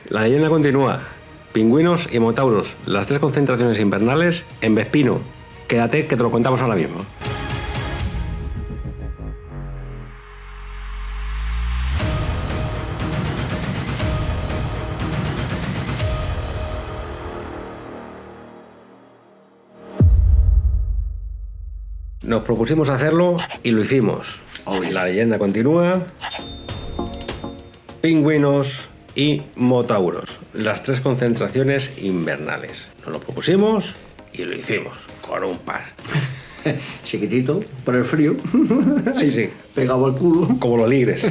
La leyenda continúa. Pingüinos y motauros, las 3 concentraciones invernales en Vespino. Quédate que te lo contamos ahora mismo. Nos propusimos hacerlo y lo hicimos. La leyenda continúa. Pingüinos y motauros, las 3 concentraciones invernales. Nos lo propusimos y lo hicimos, con un par. Chiquitito, por el frío. Sí. Pegado al culo. Como los ligres.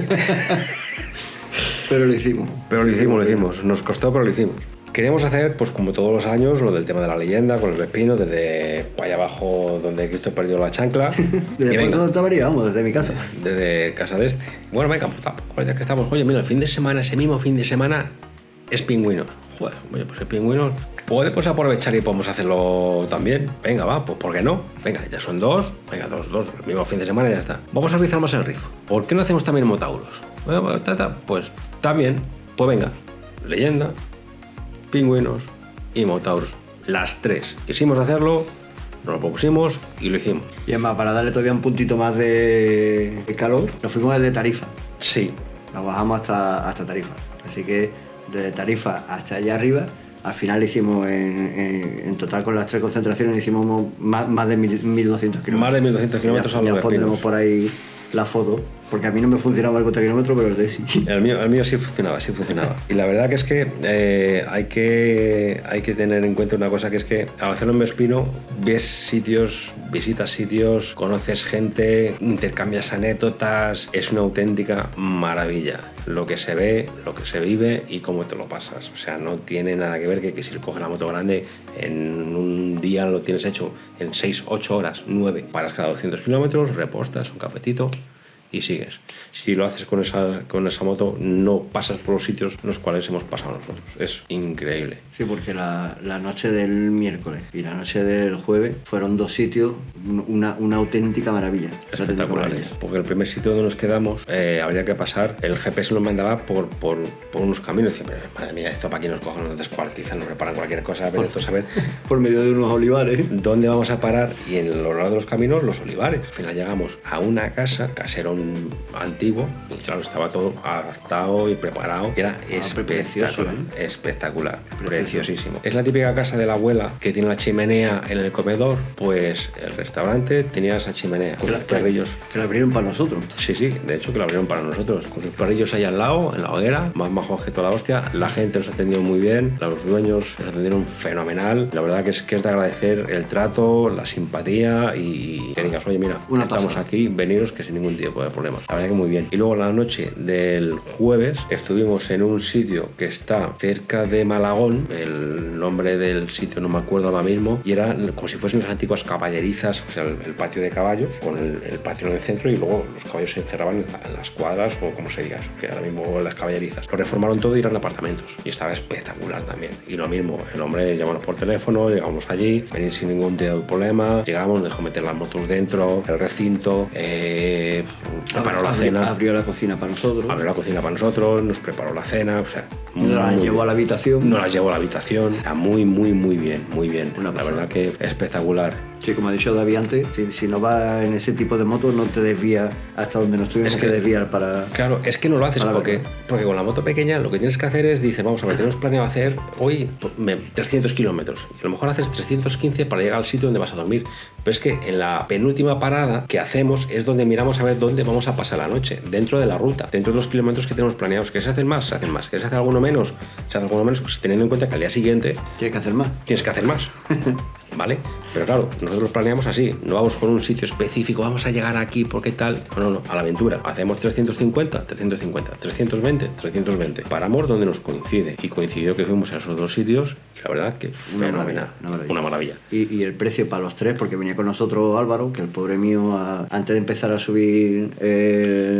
Pero lo hicimos. Pero lo hicimos. Nos costó, pero lo hicimos. Queríamos hacer, pues como todos los años, lo del tema de la leyenda, con el Vespino, desde para allá abajo donde Cristo perdió la chancla. ¿Desde Puerto de Tabaría? Vamos, desde mi casa. Desde casa de este. Bueno, venga, pues tampoco, ya que estamos. Oye, mira, el fin de semana, ese mismo fin de semana, es pingüinos. Joder, oye, pues el pingüinos podemos aprovechar y podemos hacerlo también. Venga, va, pues ¿por qué no? Venga, ya son 2. Venga, dos, el mismo fin de semana y ya está. Vamos a rizar más el rizo. ¿Por qué no hacemos también motauros? Bueno, pues también, pues venga, leyenda, pingüinos y motauros, las 3. Quisimos hacerlo, nos lo propusimos y lo hicimos. Y es más, para darle todavía un puntito más de calor, nos fuimos desde Tarifa. Sí. Nos bajamos hasta Tarifa. Así que desde Tarifa hasta allá arriba, al final hicimos en total con las 3 concentraciones hicimos más de 1.200 kilómetros. Más de 1.200 kilómetros a los Ya pondremos Vespinos. por ahí la foto, porque a mí no me funcionaba el contakilómetro, pero el de sí. El mío sí funcionaba. Y la verdad que es que hay que tener en cuenta una cosa, que es que al hacerlo en Vespino ves sitios, visitas sitios, conoces gente, intercambias anécdotas, es una auténtica maravilla lo que se ve, lo que se vive y cómo te lo pasas. O sea, no tiene nada que ver que si coges la moto grande en un día lo tienes hecho en 6, 8 horas, 9, paras cada 200 kilómetros, repostas un cafetito y sigues. Si lo haces con esa moto, no pasas por los sitios en los cuales hemos pasado nosotros. Es increíble. Sí, porque la noche del miércoles y la noche del jueves fueron 2 sitios, una auténtica maravilla. Espectaculares. Porque el primer sitio donde nos quedamos habría que pasar, el GPS nos mandaba por unos caminos. Y decía, madre mía, esto para aquí nos cogen, nos descuartizan, nos reparan cualquier cosa, pero esto saber por medio de unos olivares. ¿Dónde vamos a parar? Y en lo largo de los caminos, los olivares. Al final llegamos a una casa, caserón antiguo, y claro, estaba todo adaptado y preparado. Y era espectacular, preciosísimo. Es la típica casa de la abuela que tiene la chimenea en el comedor. Pues el restaurante tenía esa chimenea con sus perrillos. Que la abrieron para nosotros. Sí, de hecho que la abrieron para nosotros. Con sus perrillos ahí al lado, en la hoguera, más majos que toda la hostia. La gente nos atendió muy bien, los dueños nos atendieron fenomenal. La verdad que es de agradecer el trato, la simpatía y que digas, oye, mira, estamos aquí, veniros que sin ningún tipo de problema. La verdad que muy bien. Y luego la noche del jueves estuvimos en un sitio que está cerca de Malagón, el nombre del sitio no me acuerdo ahora mismo, y era como si fuesen las antiguas caballerizas, o sea, el patio de caballos, con el patio en el centro, y luego los caballos se encerraban en las cuadras, o como se diga eso, que ahora mismo las caballerizas. Lo reformaron todo y eran apartamentos, y estaba espectacular también. Y lo mismo, el hombre llamamos por teléfono, llegamos allí, venir sin ningún tipo de problema, llegamos, nos dejó meter las motos dentro, el recinto, preparó la cena. Abrió la cocina para nosotros. Nos preparó la cena, o sea... Nos las llevó a la habitación. Está muy bien. La verdad que espectacular. Sí, como ha dicho David antes, si no vas en ese tipo de moto no te desvías hasta donde nos tuvimos que desviar para... Claro, es que no lo haces porque con la moto pequeña lo que tienes que hacer es, vamos a ver, tenemos planeado hacer hoy 300 kilómetros. Y a lo mejor haces 315 para llegar al sitio donde vas a dormir. Pero es que en la penúltima parada que hacemos es donde miramos a ver dónde vamos a pasar la noche, dentro de la ruta, dentro de los kilómetros que tenemos planeados. ¿Que se hacen más? Se hacen más. ¿Que se hace alguno menos? Se hace alguno menos, pues teniendo en cuenta que al día siguiente... Tienes que hacer más. ¿Vale? Pero claro, nosotros planeamos así, no vamos con un sitio específico, vamos a llegar aquí porque tal, no, a la aventura. Hacemos 350, 320. Paramos donde nos coincide y coincidió que fuimos a esos 2 sitios y la verdad que fenomenal, una maravilla. Y el precio para los 3, porque venía con nosotros Álvaro, que el pobre mío antes de empezar a subir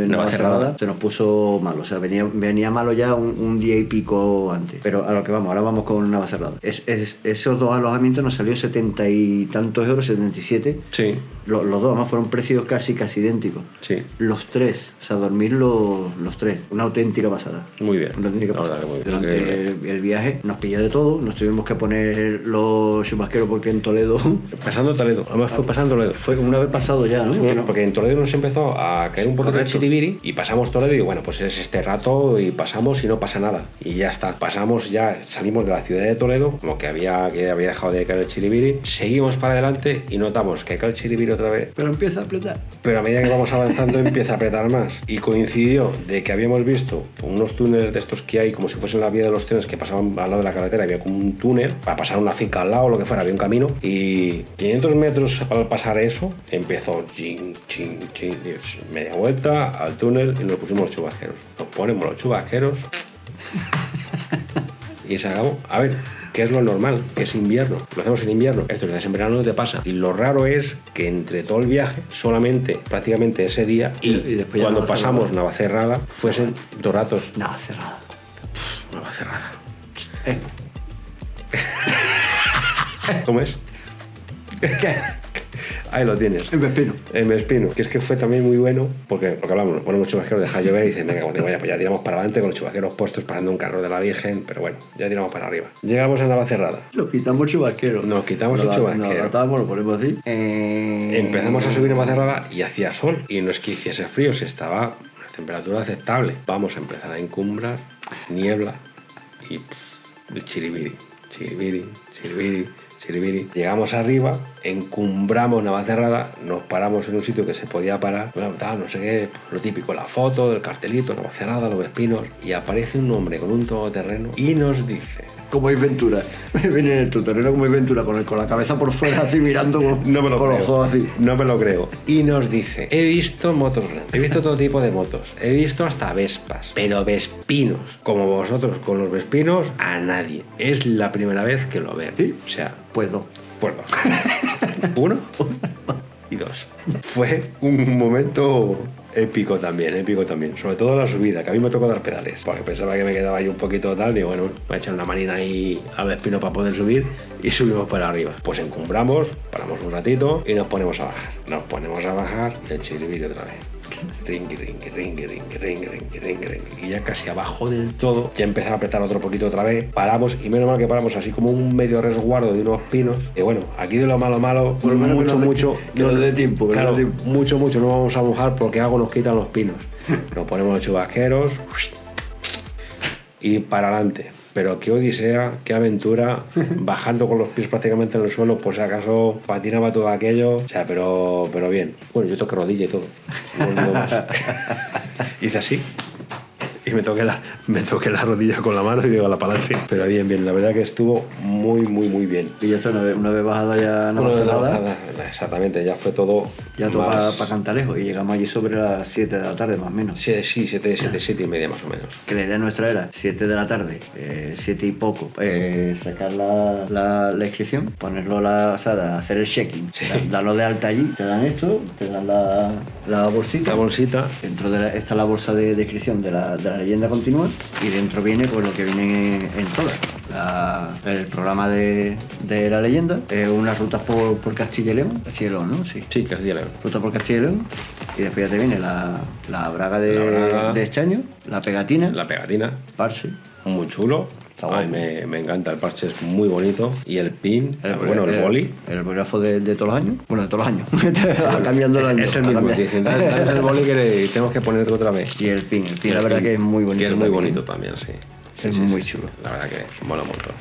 Navacerrada se nos puso malo, o sea, venía malo ya un día y pico antes. Pero a lo que vamos, ahora vamos con Navacerrada. Esos 2 alojamientos nos salió 70 y tantos euros, 77. Sí. Los dos, además, fueron precios casi idénticos. Sí. Los tres, o sea, dormir los tres. Una auténtica pasada. Muy bien. Una auténtica La verdad pasada. que muy bien. Durante el viaje nos pilló de todo, nos tuvimos que poner los chubasqueros porque en Toledo... Pasando Toledo, además fue pasando Toledo. Fue una vez pasado ya, ¿no? Sí, porque en Toledo nos empezó a caer un poco de chiribiri y pasamos Toledo y bueno, pues es este rato y pasamos y no pasa nada. Y ya está. Pasamos ya, salimos de la ciudad de Toledo, como que había dejado de caer el chiribiri, seguimos para adelante y notamos que cae el chiribiri otra vez. Pero empieza a apretar. Pero a medida que vamos avanzando empieza a apretar más. Y coincidió de que habíamos visto unos túneles de estos que hay, como si fuesen la vía de los trenes que pasaban al lado de la carretera, había como un túnel para pasar una finca al lado o lo que fuera, había un camino. Y 500 metros al pasar eso, empezó ching, ching, ching, Dios, media vuelta al túnel y nos pusimos los chubasqueros. Nos ponemos los chubasqueros y se acabó. A ver, ¿qué es lo normal? Que es invierno. Lo hacemos en invierno. Esto es en verano no te pasa. Y lo raro es que entre todo el viaje, solamente prácticamente ese día y después cuando pasamos Navacerrada, fuesen 2 ratos. Navacerrada. Navacerrada. ¿Cómo es? ¿Qué? Ahí lo tienes. En Vespino. En Vespino. Que es que fue también muy bueno, porque lo que hablamos, ponemos chubasqueros, deja llover y dicen, venga, vaya, pues ya tiramos para adelante con los chubasqueros puestos parando un carro de la Virgen, pero bueno, ya tiramos para arriba. Llegamos a Navacerrada. Nos quitamos el chubasquero. Nos quitamos el chubasquero. Nos atamos, lo ponemos así. Empezamos a subir a Navacerrada y hacía sol. Y no es que hiciese frío, se estaba a una temperatura aceptable. Vamos a empezar a encumbrar, niebla y el chiribiri, chiribiri, chiribiri. Llegamos arriba, encumbramos Navacerrada, nos paramos en un sitio que se podía parar, no sé qué, lo típico, la foto, del cartelito, Navacerrada, los Vespinos, y aparece un hombre con un todoterreno y nos dice... Como hay Ventura, viene en el todoterreno como hay Ventura, con la cabeza por fuera así mirando con los ojos así. No me lo creo. Y nos dice, he visto motos grandes, he visto todo tipo de motos, he visto hasta Vespas, pero Vespinos, como vosotros con los Vespinos, a nadie. Es la primera vez que lo veo. ¿Sí? O sea... Pues 2. Pues 2. 1 y 2. Fue un momento épico también. Sobre todo la subida, que a mí me tocó dar pedales. Porque pensaba que me quedaba ahí un poquito tal. Digo, bueno, voy a echar una manina ahí al Vespino para poder subir. Y subimos para arriba. Pues encumbramos, paramos un ratito y nos ponemos a bajar. Nos ponemos a bajar el chiribiri otra vez. Ring. Y ya casi abajo del todo, ya empezaba a apretar otro poquito otra vez. Paramos y menos mal que paramos así como un medio resguardo de unos pinos. Y bueno, aquí de lo malo, por lo menos mucho. Que no dé tiempo. Claro, mucho, no vamos a mojar porque algo nos quitan los pinos. Nos ponemos los chubasqueros y para adelante. Pero qué odisea, qué aventura, bajando con los pies prácticamente en el suelo, por si acaso patinaba todo aquello. O sea, pero bien. Bueno, yo toqué rodilla y todo. No más. Hice así. Y me toqué la rodilla con la mano y digo, la pa'lante. Pero bien, la verdad que estuvo muy bien. Y ya está, una vez bajada ya Navacerrada. Exactamente, ya fue todo. Ya todo para Cantalejo. Y llegamos allí sobre las 7 de la tarde, más o menos. Sí, 7 y media más o menos. Que la idea nuestra era 7 de la tarde, 7 y poco, sacar la inscripción, ponerlo, hacer el check-in, sí. Darlo de alta allí, te dan esto, te dan la bolsita. La bolsita. Dentro está la bolsa de inscripción de la leyenda continua y dentro viene pues lo que viene en todas. El programa de la leyenda, unas rutas por Castilla y León, ¿no? Sí, Castilla y León. Ruta por Castilla y León, y después ya te viene la braga de Estaño, la pegatina. Parche. Muy chulo. Ay, me encanta, el parche es muy bonito. Y el pin, el boli. El bolígrafo de todos los años. Bueno, de todos los años. Va cambiando el año. Es el mismo. Dicen, dale el boli que tenemos que poner otra vez. Y el pin, la verdad que es muy bonito. Que es muy bonito también, sí. Es muy chulo. La verdad que mola un montón.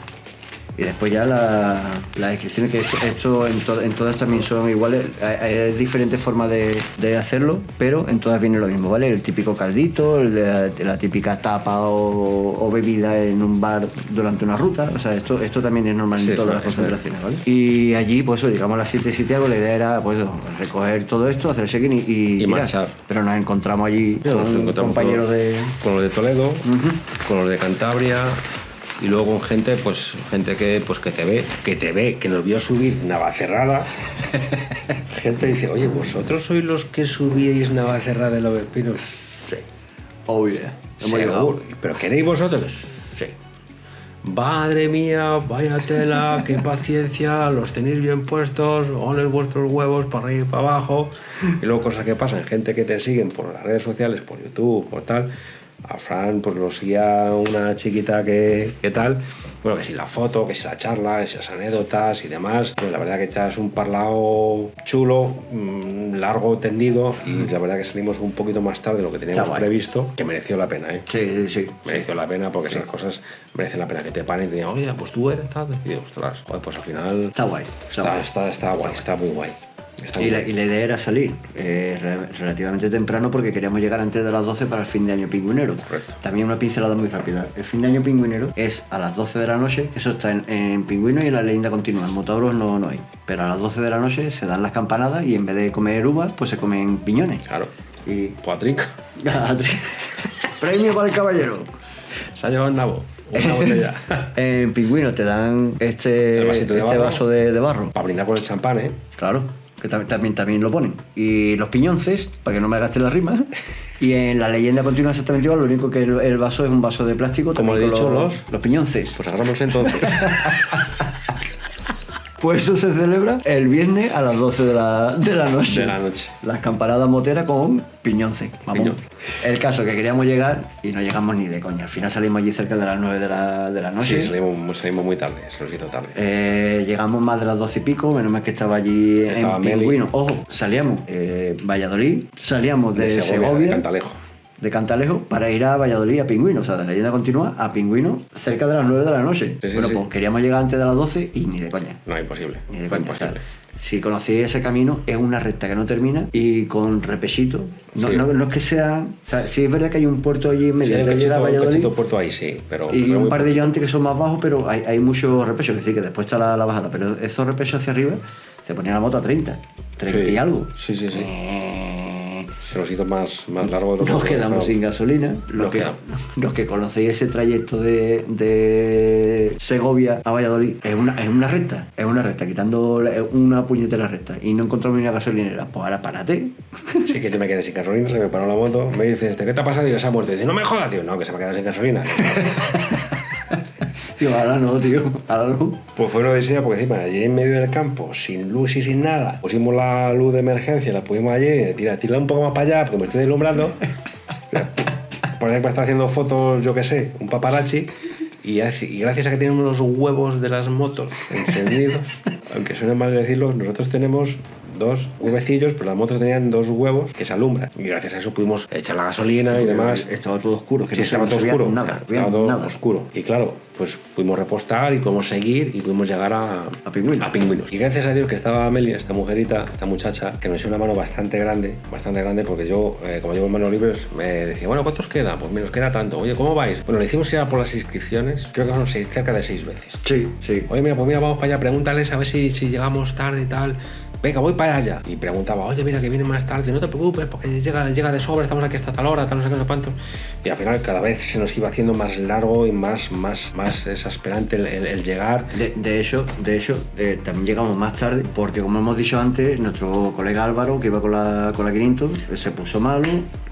Y después ya las inscripciones, que esto en todas también son iguales. Hay diferentes formas de hacerlo, pero en todas viene lo mismo, ¿vale? El típico caldito, la típica tapa o bebida en un bar durante una ruta. O sea, esto también es normal en todas las concentraciones, ¿vale? Y allí, pues llegamos a las 7 algo, la idea era pues recoger todo esto, hacer el check-in y marchar. Pero nos encontramos allí con compañeros con los de Toledo, con los de Cantabria. Y luego con gente que te ve, que nos vio subir Navacerrada. Gente dice, oye, ¿vosotros sois los que subíais Navacerrada de los Vespinos? Sí. Oh, yeah. ¿Pero queréis vosotros? Sí. madre mía, vaya tela, qué paciencia, los tenéis bien puestos, oles vuestros huevos para arriba y para abajo. Y luego cosas que pasan, gente que te siguen por las redes sociales, por YouTube, por tal. A Fran pues lo seguía una chiquita que tal, bueno, que si la foto, que si la charla, que si las anécdotas y demás. Pues la verdad que echas un parlado chulo, largo, tendido, y la verdad que salimos un poquito más tarde de lo que teníamos previsto, que mereció la pena, ¿eh? Sí. Mereció la pena porque esas cosas merecen la pena, que te paren y te digan, oye, pues tú eres tal. Y digo, ostras, joder, pues al final... Está guay. Está muy guay. Y la idea era salir relativamente temprano porque queríamos llegar antes de las 12 para el fin de año pingüinero. Correcto. También una pincelada muy rápida. El fin de año pingüinero es a las 12 de la noche, eso está en Pingüino y en la leyenda continua. En Motauros no hay. Pero a las 12 de la noche se dan las campanadas y en vez de comer uvas, pues se comen piñones. Claro. Y... Pues a trinca. Premio para el caballero. Se ha llevado el nabo. Una botella. En Pingüino te dan este vaso de barro. Para brindar con el champán, ¿eh? Claro, que también lo ponen. Y los piñonces, para que no me gaste la rima. Y en la leyenda continúa exactamente igual, lo único que el vaso es un vaso de plástico. Como le he dicho, los piñonces. Pues agarramos entonces. Pues eso se celebra el viernes a las 12 de la noche. De la noche. Las campanadas moteras con piñonce. Vamos. Piñón. El caso que queríamos llegar y no llegamos ni de coña. Al final salimos allí cerca de las 9 de la noche. Sí, salimos muy tarde, se nos hizo tarde. Llegamos más de las 12 y pico, menos mal que estaba allí en Pingüino. Ojo, salíamos Valladolid, salíamos de Segovia. De Cantalejo. De Cantalejo para ir a Valladolid a Pingüino, o sea, de leyenda continua a Pingüino cerca de las 9 de la noche. Sí, pues queríamos llegar antes de las 12 y ni de coña. No, imposible. Ni de coña. Imposible. O sea, si conocéis ese camino, es una recta que no termina y con repechito. No es que sea... O sea, sí es verdad que hay un puerto allí inmediato de llegar a Valladolid. Puerto ahí, sí, pero... Y un par de llantes que son más bajos, pero hay muchos repechos, es decir, que después está la bajada. Pero esos repechos hacia arriba, se ponía la moto a 30 y algo. Sí. Se nos hizo más largo de lo que... Nos quedamos sin gasolina. Los que conocéis ese trayecto de Segovia a Valladolid, es una recta. Es una recta, quitando una puñetera recta. Y no encontramos ni una gasolinera. Pues ahora párate. Sí, que yo me quedé sin gasolina, se me paró la moto. Me dice, ¿qué te ha pasado? Digo, se ha muerto. Y dice, no me jodas, tío. No, que se me ha quedado sin gasolina. Tío, ahora no. Pues fue una odisea porque encima allí en medio del campo, sin luz y sin nada, pusimos la luz de emergencia, la pusimos allí, tira un poco más para allá porque me estoy deslumbrando. Por ejemplo, está haciendo fotos, yo qué sé, un paparazzi, y gracias a que tenemos los huevos de las motos encendidos, aunque suene mal decirlo, nosotros tenemos 2 huevecillos, pero las motos tenían 2 huevos que se alumbran. Y gracias a eso pudimos echar la gasolina y demás. Estaba todo oscuro, que sí, no estaba todo oscuro. Estaba todo oscuro. Y claro, pues pudimos repostar y pudimos seguir y pudimos llegar a Pingüinos. Y gracias a Dios que estaba Meli, esta mujerita, esta muchacha, que nos dio una mano bastante grande, porque yo, como llevo manos libres, me decía, bueno, ¿cuántos queda? Pues nos queda tanto. Oye, ¿cómo vais? Bueno, le hicimos ir a por las inscripciones, creo que son cerca de 6 veces. Sí. Oye, mira, vamos para allá, pregúntales a ver si llegamos tarde y tal. Venga, voy para allá. Y preguntaba, oye, mira, que viene más tarde, no te preocupes, porque llega de sobra, estamos aquí hasta tal hora, tal, no sé qué, no sé cuánto. Y al final cada vez se nos iba haciendo más largo y más exasperante el llegar. De hecho, también llegamos más tarde, porque como hemos dicho antes, nuestro colega Álvaro, que iba con la 500, se puso malo.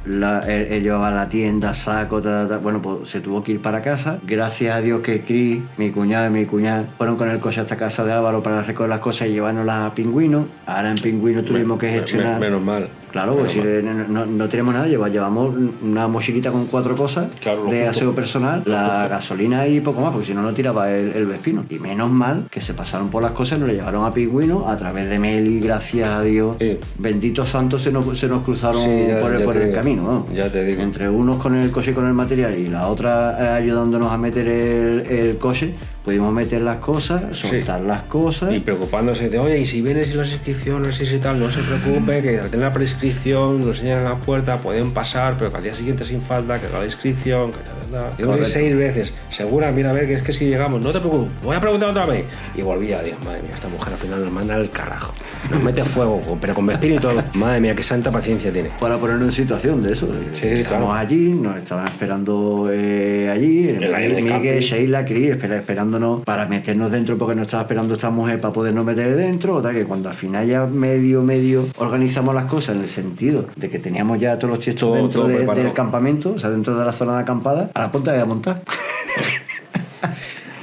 Él llevaba la tienda, saco, bueno, pues se tuvo que ir para casa. Gracias a Dios que Cris, mi cuñado y mi cuñada fueron con el coche hasta casa de Álvaro para recoger las cosas y llevárnoslas a Pingüino. Ahora en Pingüino tuvimos que gestionar... Menos mal. Claro, pues si no tenemos nada, llevamos una mochilita con 4 cosas de aseo personal, la gasolina y poco más, porque si no tiraba el Vespino. Y menos mal que se pasaron por las cosas y nos lo llevaron a Pingüino a través de Meli, gracias a Dios. Sí. Benditos santos se nos cruzaron por el camino, ¿no? Ya te digo. Entre unos con el coche y con el material y la otra ayudándonos a meter el coche, pudimos meter las cosas, soltar las cosas. Y preocupándose de, oye, y si vienes y las inscripciones y tal, no se preocupe, que al tener la prescripción, nos enseñan a la puerta, pueden pasar, pero que al día siguiente sin falta, que haga la inscripción, que Yo 6 veces, segura, mira, a ver, que es que si llegamos, no te preocupes, voy a preguntar otra vez. Y volvía, Dios, madre mía, esta mujer al final nos manda al carajo. Nos mete fuego, pero con Vespino y todo. Madre mía, qué santa paciencia tiene. Para ponernos en situación de eso. Sí, estamos claro. allí, nos estaban esperando allí, Miguel, Sheila, Cris, esperándonos para meternos dentro, porque nos estaba esperando esta mujer para podernos meter dentro, o tal, que cuando al final ya medio organizamos las cosas en el sentido de que teníamos ya todos los tiestos dentro del campamento, o sea, dentro de la zona de acampada, a la punta de montar.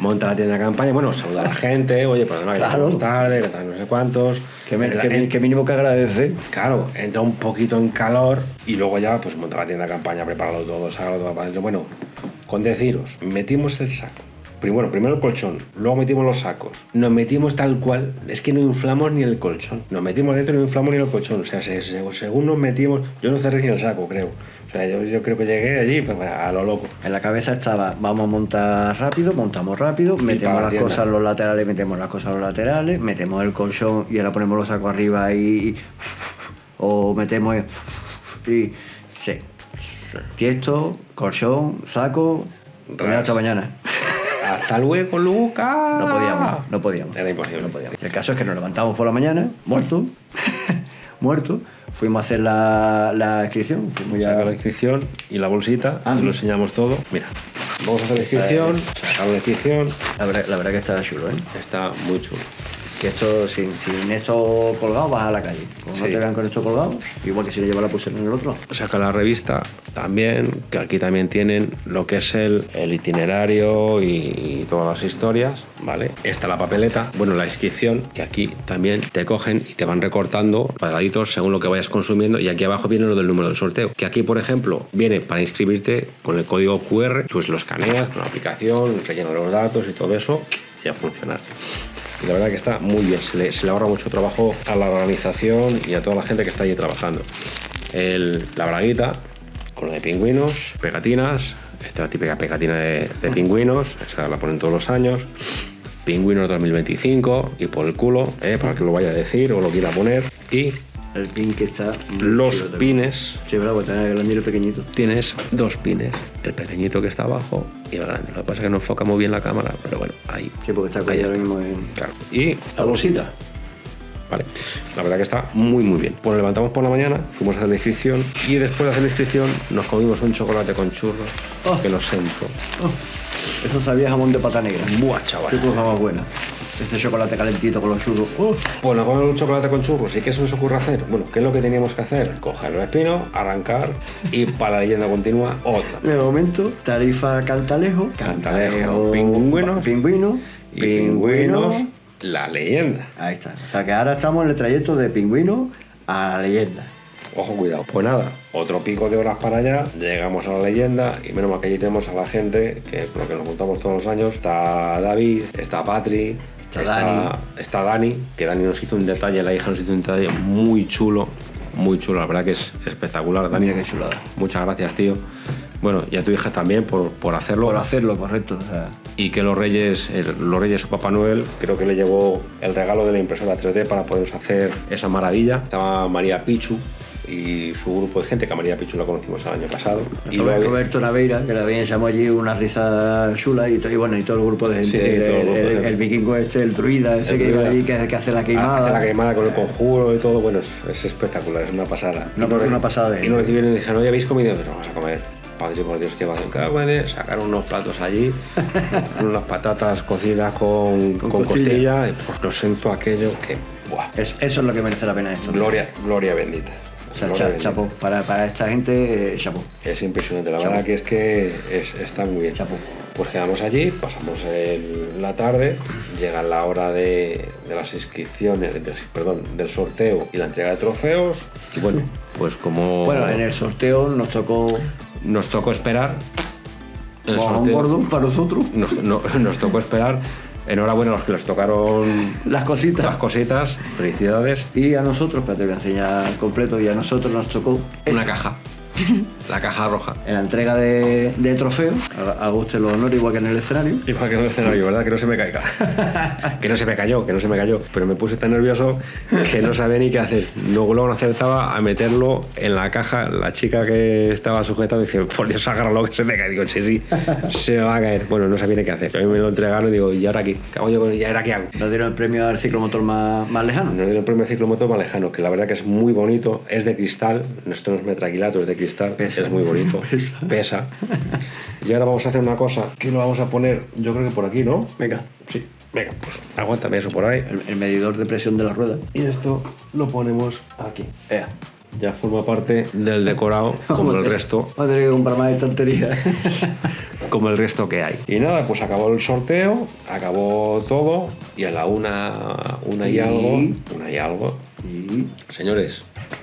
monta la tienda de campaña, bueno, saluda a la gente, oye, perdona que llegamos tarde, que tal, no sé cuántos. Que mínimo que agradece. Claro, entra un poquito en calor y luego ya pues monta la tienda de campaña, prepáralo todo, sácalo todo para adentro. Bueno, con deciros, metimos el saco. Primero el colchón, luego metimos los sacos. Nos metimos tal cual, es que no inflamos ni el colchón. Nos metimos dentro y no inflamos ni el colchón. O sea, según nos metimos, yo no cerré ni el saco, creo. O sea, yo creo que llegué allí pues, a lo loco. En la cabeza estaba, vamos a montar rápido, montamos rápido, metemos las cosas en los laterales, metemos las cosas en los laterales, metemos el colchón y ahora ponemos los sacos arriba o metemos y sí. Tiesto, colchón, saco, hasta mañana. Hasta luego, Lucas. No podíamos. Era imposible. No podíamos. El caso es que nos levantamos por la mañana, muertos. Fuimos a hacer la inscripción. Sacar la inscripción y la bolsita y lo enseñamos todo. Mira, vamos a hacer la inscripción, sacar la inscripción. La verdad que está chulo, ¿eh? Está muy chulo. Que esto, sin esto colgado, vas a la calle. Como no te vean con esto colgado, igual que si le lleva la pulsera en el otro. Saca la revista también, que aquí también tienen lo que es el itinerario y todas las historias, ¿vale? Está la papeleta, bueno, la inscripción, que aquí también te cogen y te van recortando cuadraditos según lo que vayas consumiendo, y aquí abajo viene lo del número del sorteo, que aquí, por ejemplo, viene para inscribirte con el código QR, pues lo escaneas con la aplicación, rellenas los datos y todo eso, y a funcionar. Y la verdad que está muy bien, se le ahorra mucho trabajo a la organización y a toda la gente que está allí trabajando. La braguita, con lo de pingüinos, pegatinas, esta es la típica pegatina de pingüinos, esa la ponen todos los años. Pingüinos 2025 y por el culo, para que lo vaya a decir o lo quiera poner. Y el pin que está... Los pines... Sí, bravo, tenés el grande y el pequeñito. Tienes dos pines, el pequeñito que está abajo y el grande. Lo que pasa es que no enfoca muy bien la cámara, pero bueno, ahí. Sí, porque está ahora mismo en... Claro. Y la bolsita. Vale, la verdad que está muy muy bien. Pues nos levantamos por la mañana, fuimos a hacer la inscripción y después de hacer la inscripción nos comimos un chocolate con churros que nos sentó. Eso sabía jamón de pata negra. Buah, chaval. Qué cosa más buena. Ese chocolate calentito con los churros. Pues nos comemos un chocolate con churros. ¿Y qué se nos ocurre hacer? Bueno, ¿qué es lo que teníamos que hacer? Coger los espinos, arrancar y para la leyenda continua otra. De momento, Tarifa Cantalejo, Pingüinos, Pingüinos, la leyenda. Ahí está. O sea que ahora estamos en el trayecto de Pingüinos a la leyenda. Ojo, cuidado. Pues nada, otro pico de horas para allá, llegamos a la leyenda y menos mal que allí tenemos a la gente, que por lo que nos juntamos todos los años. Está David, está Patri, está Dani, que Dani nos hizo un detalle, la hija nos hizo un detalle muy chulo, la verdad que es espectacular, Dani. Mira qué chulada. Muchas gracias, tío. Bueno, y a tu hija también por hacerlo. Por hacerlo, correcto. O sea. Y que los Reyes, su Papá Noel, creo que le llevó el regalo de la impresora 3D para podernos hacer esa maravilla. Estaba María Pichu y su grupo de gente, que a María Pichu la conocimos el año pasado. Y Roberto Naveira, que también llamó allí una risa chula, y todo el grupo de gente. Sí, el vikingo el druida ese que iba allí, que hace la queimada. Hace la queimada con el conjuro y todo, bueno, es espectacurar, es una pasada. Una pasada de... Y nos recibieron y dijeron, oye, ¿habéis comido? Pues vamos a comer. Padre, por Dios, que va a hacer. Sacaron unos platos allí, unas patatas cocidas con costilla, y pues nos sentó aquello que... Buah. Eso es lo que merece la pena esto. Gloria bendita. O sea, chapó. Para esta gente, chapó. Es impresionante, la verdad que está muy bien. Chapó. Pues quedamos allí, pasamos la tarde, llega la hora de las inscripciones, del sorteo y la entrega de trofeos. Y bueno, pues como... Bueno, en el sorteo nos tocó esperar. El sorteo, un bordón para nosotros. Nos tocó esperar. Enhorabuena a los que les tocaron las cositas. Felicidades. Y a nosotros, espérate, voy a enseñar completo, y a nosotros nos tocó una caja. La caja roja. En la entrega de trofeos, haga usted los honores igual que en el escenario. Igual que en el escenario, ¿verdad? Que no se me caiga. que no se me cayó. Pero me puse tan nervioso que no sabía ni qué hacer. Luego no acertaba a meterlo en la caja. La chica que estaba sujetando dice, por Dios, agárralo que se te cae. Digo, sí, se me va a caer. Bueno, no sabía ni qué hacer. A mí me lo entregaron y digo, ¿y ahora qué? ¿Qué hago yo con él? ¿Y ahora qué hago? Nos dieron el premio al ciclomotor más lejano. Nos dieron el premio al ciclomotor más lejano, que la verdad que es muy bonito. Es de cristal. Esto no es metraquilato, es de cristal. Es muy bonito. Pesa. Y ahora vamos a hacer una cosa que lo vamos a poner, yo creo que por aquí, ¿no? Venga. Sí. Venga, pues aguántame eso por ahí. El medidor de presión de la rueda. Y esto lo ponemos aquí. ya forma parte del decorado como el resto. Vamos a tener que comprar más estanterías. Como el resto que hay. Y nada, pues acabó el sorteo, acabó todo y a la una y algo. Señores,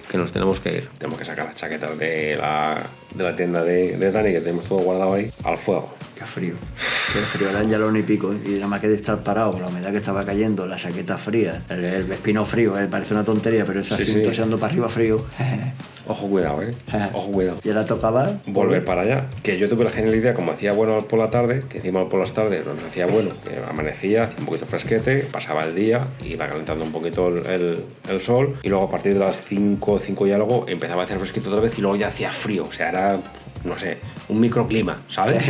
que nos tenemos que ir. Tenemos que sacar las chaquetas de la tienda de Dani, que tenemos todo guardado ahí, al fuego. Qué frío, eran ya los y pico, y nada más que de estar parado, la humedad que estaba cayendo, la chaqueta fría, el espino frío, parece una tontería, pero es así, ando para arriba frío. Ojo cuidado, ojo cuidado. Y ahora tocaba volver para allá. Que yo tuve la genial idea, como hacía bueno por la tarde, que encima por las tardes nos hacía bueno, que amanecía, hacía un poquito fresquete, pasaba el día, iba calentando un poquito el sol, y luego a partir de las 5 y algo empezaba a hacer fresquito otra vez y luego ya hacía frío, o sea, era, no sé, un microclima, ¿sabes?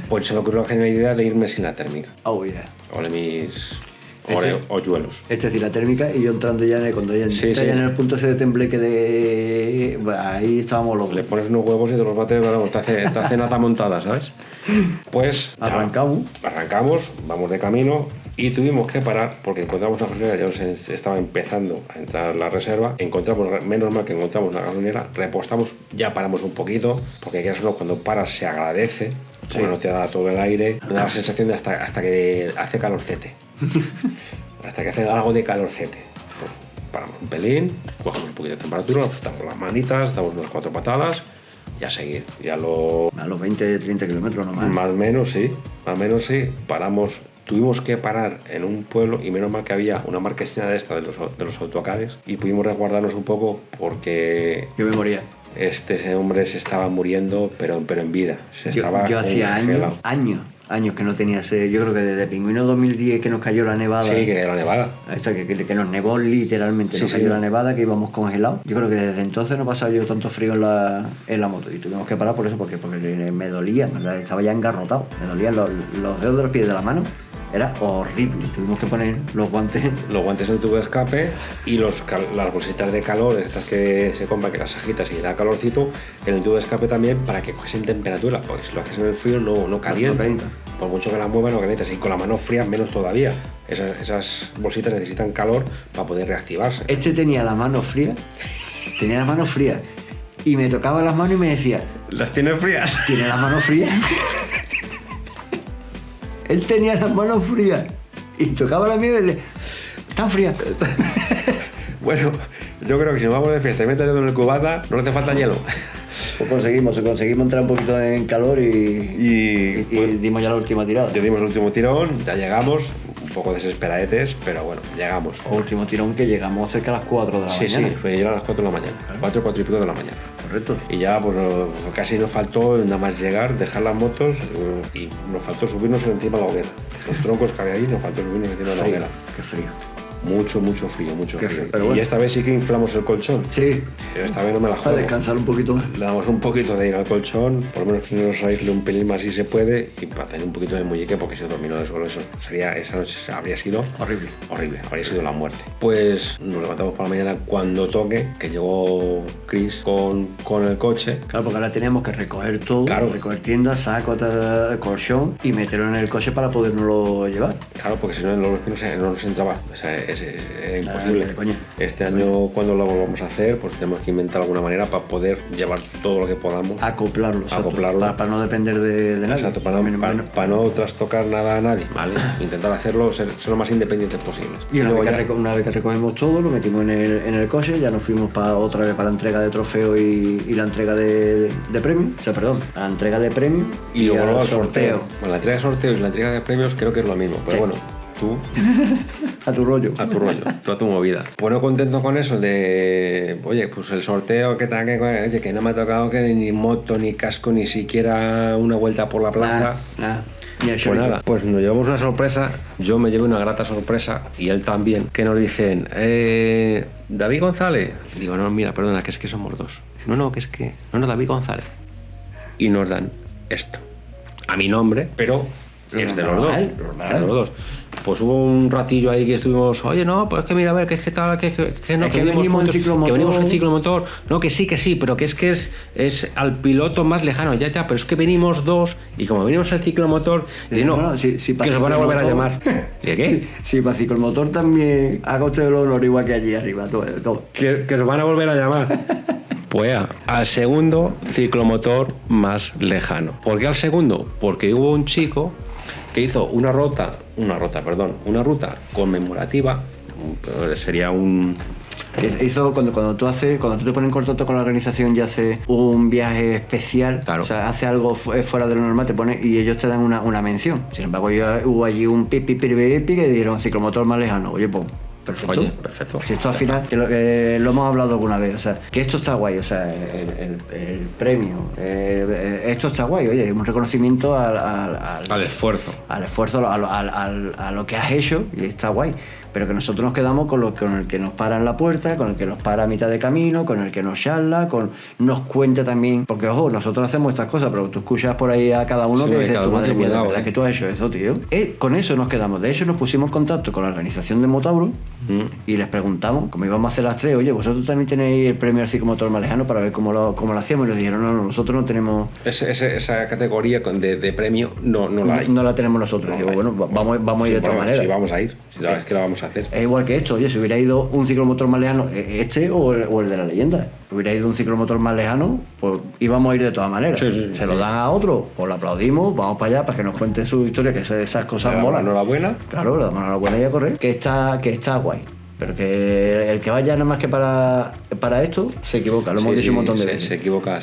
Pues se me ocurrió la genial idea de irme sin la térmica. Oh, yeah. Ole mis hoyuelos. Es decir, la térmica, y yo entrando ya cuando ya en el punto ese de tembleque de... Bueno, ahí estábamos locos. Le pones unos huevos y te los bates, vamos, te hace nata montada, ¿sabes? Pues arrancamos, vamos de camino y tuvimos que parar porque encontramos una gasolinera, ya nos estaba empezando a entrar la reserva, menos mal que encontramos una gasolinera, repostamos, ya paramos un poquito, porque quieras o no, cuando paras se agradece, como no te da todo el aire, me da la sensación de hasta que hace calorcete. Hasta que hace algo de calorcete. Pues paramos un pelín, cogemos un poquito de temperatura, nos damos las manitas, damos unas 4 patadas y a seguir. A los 20-30 kilómetros nomás. Más o menos sí. Paramos. Tuvimos que parar en un pueblo y menos mal que había una marquesina de esta de los autocares y pudimos resguardarnos un poco porque... Yo me moría. Este hombre se estaba muriendo, pero en vida. Yo hacía años que no tenía ese... Yo creo que desde Pingüino 2010 que nos cayó la nevada. Sí, que la nevada. Que nos nevó literalmente, nos cayó la nevada, que íbamos congelados. Yo creo que desde entonces no pasaba yo tanto frío en la moto. Y tuvimos que parar por eso, porque me dolía, estaba ya engarrotado. Me dolían los dedos de los pies de la mano. Era horrible. Tuvimos que poner los guantes. Los guantes en el tubo de escape y las bolsitas de calor, estas que se compran, que las agitas y da calorcito, en el tubo de escape también para que cogiesen temperatura. Porque si lo haces en el frío no calienta. Por mucho que la muevas no calienta. Y con la mano fría menos todavía. Esas bolsitas necesitan calor para poder reactivarse. Tenía la mano fría. Y me tocaba las manos y me decía... ¿Las tienes frías? ¿Tiene las manos frías? Él tenía las manos frías y tocaba la mía y decía, ¿están frías? Bueno, yo creo que si nos vamos de fiesta y metes el dedo en el cubata, no le hace falta hielo. Pues conseguimos entrar un poquito en calor y dimos ya la última tirada. Ya dimos el último tirón, ya llegamos, un poco desesperadetes, pero bueno, llegamos. Último tirón que llegamos cerca a las 4 de la mañana. Sí, fue llegar a las 4 de la mañana, 4 y pico de la mañana. Correcto. Y ya pues casi nos faltó nada más llegar, dejar las motos y nos faltó subirnos encima de la hoguera. Los troncos que había ahí, nos faltó subirnos encima de la hoguera. Qué frío. Mucho frío. Pero bueno. Y esta vez sí que inflamos el colchón. Sí. Esta vez no me la juego. Para descansar un poquito más. Le damos un poquito de ir al colchón, por lo menos que nos aísle un pelín más si se puede, y para tener un poquito de muñeque, porque si dormir en el suelo, esa noche habría sido horrible, habría sido la muerte. Pues nos levantamos por la mañana cuando toque, que llegó Chris con el coche. Claro, porque ahora teníamos que recoger todo, recoger tiendas, sacos, colchón y meterlo en el coche para podernoslo llevar. Claro, porque si no en los pinos no nos entraba. O sea, era imposible. Este año, cuando lo volvamos a hacer, pues tenemos que inventar alguna manera para poder llevar todo lo que podamos. Acoplarlo. Para no depender de nadie. Exacto, para no trastocar nada a nadie, ¿vale? Intentar hacerlo, ser lo más independientes posibles. Y una vez que recogimos todo, lo metimos en el coche, ya nos fuimos otra vez para la entrega de trofeo y la entrega de premio. O sea, perdón, la entrega de premio y luego el sorteo. Bueno, la entrega de sorteos y la entrega de premios creo que es lo mismo, pero bueno. Tú a tu rollo, tú a tu movida. Bueno, contento con eso de, oye, pues el sorteo que no me ha tocado que ni moto, ni casco, ni siquiera una vuelta por la plaza. Pues nada, pues nos llevamos una sorpresa. Yo me llevé una grata sorpresa y él también, que nos dicen, David González. Digo, no, mira, perdona, que es que somos dos. No, David González. Y nos dan esto a mi nombre, pero es de los dos. Pues hubo un ratillo ahí que estuvimos, oye, no, pues que mira, a ver, que es que tal, que venimos juntos, que venimos en ciclomotor, no, que sí, pero que es al piloto más lejano, ya, pero es que venimos dos, y como venimos en ciclomotor, que os van a volver a llamar. ¿De qué? Sí, para ciclomotor también, haga usted el honor igual que allí arriba, todo. Que os van a volver a llamar. Pues al segundo ciclomotor más lejano. ¿Por qué al segundo? Porque hubo un chico que hizo una ruta conmemorativa, sería un... Hizo cuando tú te pones en contacto con la organización y haces un viaje especial, claro. O sea, hace algo fuera de lo normal, te pone y ellos te dan una mención. Sin embargo, hubo allí un pipi que dieron ciclomotor más lejano. Oye, pues perfecto. Oye, perfecto. Si esto al final, que lo hemos hablado alguna vez, o sea, que esto está guay, o sea, el premio, esto está guay, oye, un reconocimiento al esfuerzo. Al esfuerzo, a lo que has hecho, y está guay. Pero que nosotros nos quedamos con el que nos para en la puerta, con el que nos para a mitad de camino, con el que nos charla, nos cuenta también. Porque, ojo, nosotros hacemos estas cosas, pero tú escuchas por ahí a cada uno que dices, tu madre mía, de verdad que tú has hecho eso, tío. Con eso nos quedamos. De hecho, nos pusimos en contacto con la organización de Motauro y les preguntamos, como íbamos a hacer las tres, oye, vosotros también tenéis el premio al ciclomotor más lejano para ver cómo lo hacíamos. Y nos dijeron, no, nosotros no tenemos... Esa categoría de premio no la hay. No la tenemos nosotros. Digo, bueno, vamos a ir de todas maneras. Sí, vamos a ir. Es que la vamos a hacer. Es igual que esto, oye, si hubiera ido un ciclomotor más lejano, o el de la leyenda, si hubiera ido un ciclomotor más lejano, pues íbamos a ir de todas maneras. Sí. Se lo dan a otro, pues lo aplaudimos, vamos para allá para que nos cuente su historia, que esas cosas molan. Enhorabuena. Claro, le damos enhorabuena y a correr, que está guay. Pero que el que vaya nada más que para esto se equivoca, lo hemos dicho un montón de veces. Se equivoca.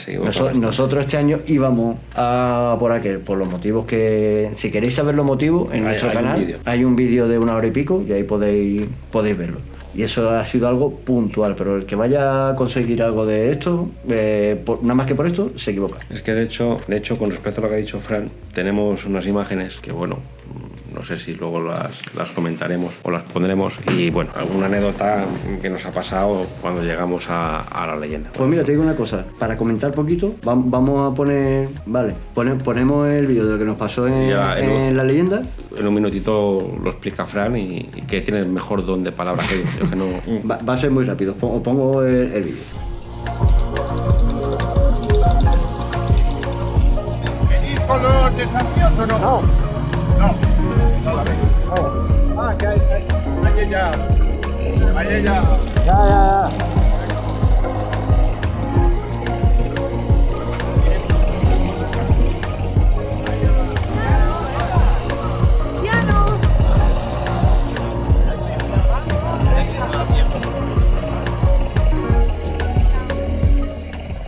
Nosotros este año íbamos por los motivos que... Si queréis saber los motivos, en nuestro canal hay un vídeo de 1 hora y pico y ahí podéis verlo. Y eso ha sido algo puntual, pero el que vaya a conseguir algo de esto, nada más que por esto, se equivoca. Es que de hecho, con respecto a lo que ha dicho Fran, tenemos unas imágenes que, bueno, no sé si luego las comentaremos o las pondremos. Y bueno, alguna anécdota que nos ha pasado cuando llegamos a la leyenda. Pues mira, te digo una cosa, para comentar poquito, vamos a poner, vale, ponemos el vídeo de lo que nos pasó en la leyenda. En un minutito lo explica Fran y que tiene el mejor don de palabra que yo, que no... Va a ser muy rápido, pongo el vídeo. ¿Venís con los desafíos o no? No, la vez. No. Ah, que hay ella. Hay ella. Ya.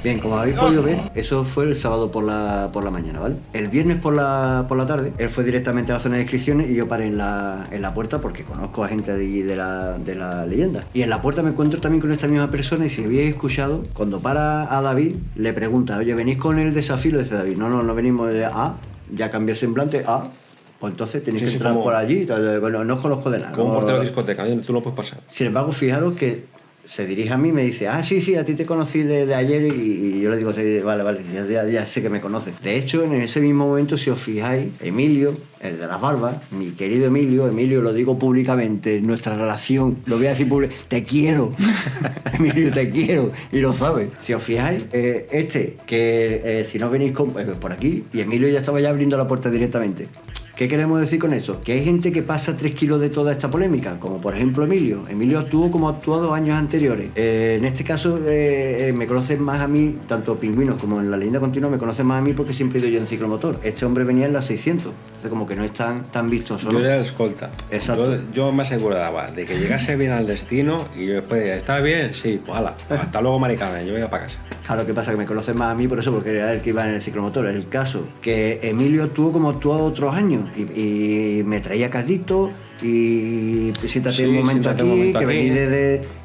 Bien, como habéis podido ver, eso fue el sábado por la mañana, ¿vale? El viernes por la tarde, él fue directamente a la zona de inscripciones y yo paré en la puerta porque conozco a gente de allí de la leyenda. Y en la puerta me encuentro también con esta misma persona y si habéis escuchado, cuando para a David, le pregunta, oye, ¿venís con el desafío? Le dice David, no venimos de ya cambié el semblante, pues entonces tenéis que entrar por allí, bueno, no os conozco de nada. Como un portero de discoteca, tú no puedes pasar. Sin embargo, fijaros que se dirige a mí y me dice, sí, a ti te conocí de ayer y yo le digo, sí, vale, ya sé que me conoces. De hecho, en ese mismo momento, si os fijáis, Emilio, el de las barbas, mi querido Emilio, lo digo públicamente, nuestra relación, lo voy a decir públicamente, te quiero, Emilio, te quiero, y lo sabes. Si os fijáis, si no venís por aquí, y Emilio ya estaba ya abriendo la puerta directamente. ¿Qué queremos decir con eso? Que hay gente que pasa 3 kilos de toda esta polémica, como por ejemplo Emilio. Emilio actuó como ha actuado años anteriores. En este caso me conocen más a mí, tanto Pingüinos como en la leyenda continua, me conocen más a mí porque siempre he ido yo en ciclomotor. Este hombre venía en la 600, entonces como que no es tan vistoso, ¿no? Yo era el escolta. Exacto. Yo me aseguraba de que llegase bien al destino y después de ¿estás bien? Sí, pues hala, hasta luego maricana, yo voy a para casa. Claro, ¿qué pasa? Que me conocen más a mí por eso, porque era el que iba en el ciclomotor. El caso, que Emilio actuó como actuó otros años y me traía caldito y siéntate un momento aquí,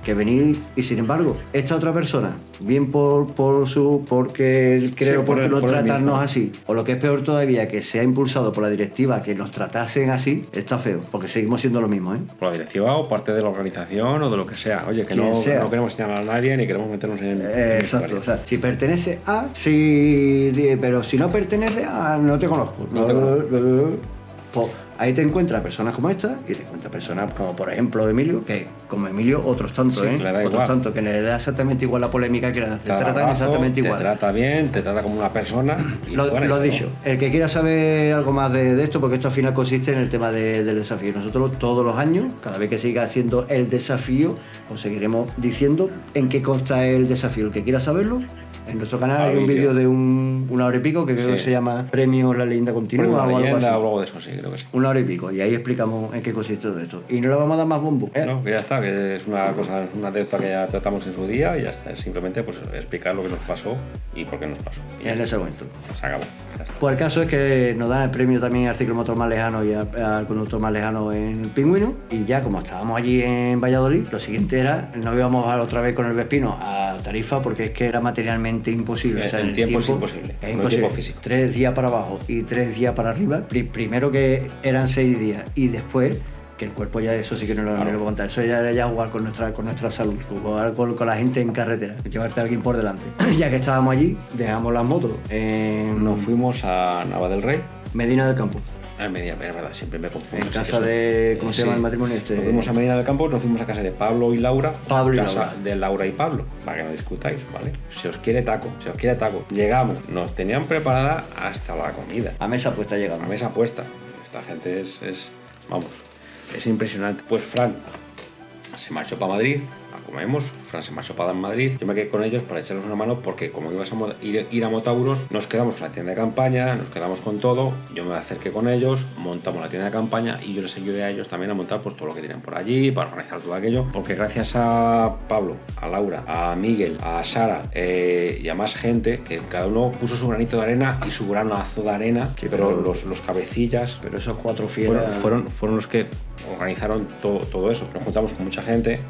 que venís y sin embargo, esta otra persona, bien porque él creo por no tratarnos así, o lo que es peor todavía, que se ha impulsado por la directiva que nos tratasen así, está feo, porque seguimos siendo lo mismo, ¿eh? Por la directiva o parte de la organización o de lo que sea. Oye, que no queremos señalar a nadie ni queremos meternos en... Exacto, o sea, si pertenece a, sí, pero si no pertenece a, no te conozco. ahí te encuentras personas como esta y te encuentras personas como por ejemplo Emilio, que como Emilio otros tantos, Sí, que le da otros igual. tantos, que le da exactamente igual la polémica que le da. Te tratan exactamente igual. Te trata bien, te trata como una persona. Y Lo fuera, dicho, el que quiera saber algo más de esto, porque esto al final consiste en el tema del desafío. Nosotros todos los años, cada vez que siga haciendo el desafío, os seguiremos diciendo en qué consta el desafío. El que quiera saberlo, en nuestro canal hay un vídeo de una hora y pico que creo que se llama Premios La Leyenda Continúa Premio o algo Leyenda así. o algo de eso, sí, creo que sí. Una hora y pico, y ahí explicamos en qué consiste todo esto. Y no le vamos a dar más bombo. No, que ya está, que es una cosa, una anécdota que ya tratamos en su día y ya está. Es simplemente pues explicar lo que nos pasó y por qué nos pasó. Y ya En está. ese momento. Se acabó. Ya está. Pues el caso es que nos dan el premio también al ciclomotor más lejano y al conductor más lejano en Pingüino. Y ya como estábamos allí en Valladolid, lo siguiente era, no íbamos a bajar otra vez con el Vespino a Tarifa porque es que era materialmente imposible. O sea, En el tiempo es imposible, Es no en imposible. tiempo físico. 3 días para abajo y 3 días para arriba. Primero que eran 6 días y después que el cuerpo ya eso sí que no lo puedo contar. Eso ya era ya jugar con nuestra salud, jugar con la gente en carretera, llevarte a alguien por delante. Ya que estábamos allí, dejamos las motos en Nos fuimos a Nava del Rey. Medina del Campo. Medina, es verdad, siempre me confundo. En sí, casa que de... ¿Cómo se llama el matrimonio este? Nos fuimos a Medina del Campo, nos fuimos a casa de Pablo y Laura. Pablo y casa Laura. de Laura y Pablo, para que no discutáis, ¿vale? Se os quiere taco. Llegamos, nos tenían preparada hasta la comida. A mesa puesta La llegamos. mesa puesta. Esta gente vamos, es impresionante. Pues Fran se marchó para Madrid, comemos, Fran se marchó para Madrid, yo me quedé con ellos para echarles una mano porque como íbamos a ir a Motauros, nos quedamos con la tienda de campaña, nos quedamos con todo, yo me acerqué con ellos, montamos la tienda de campaña y yo les ayudé a ellos también a montar pues todo lo que tienen por allí, para organizar todo aquello, porque gracias a Pablo, a Laura, a Miguel, a Sara y a más gente, que cada uno puso su granito de arena y su granazo de arena, Sí, pero los cabecillas Pero esos 4 fieras... fueron los que organizaron todo eso. Nos juntamos con mucha gente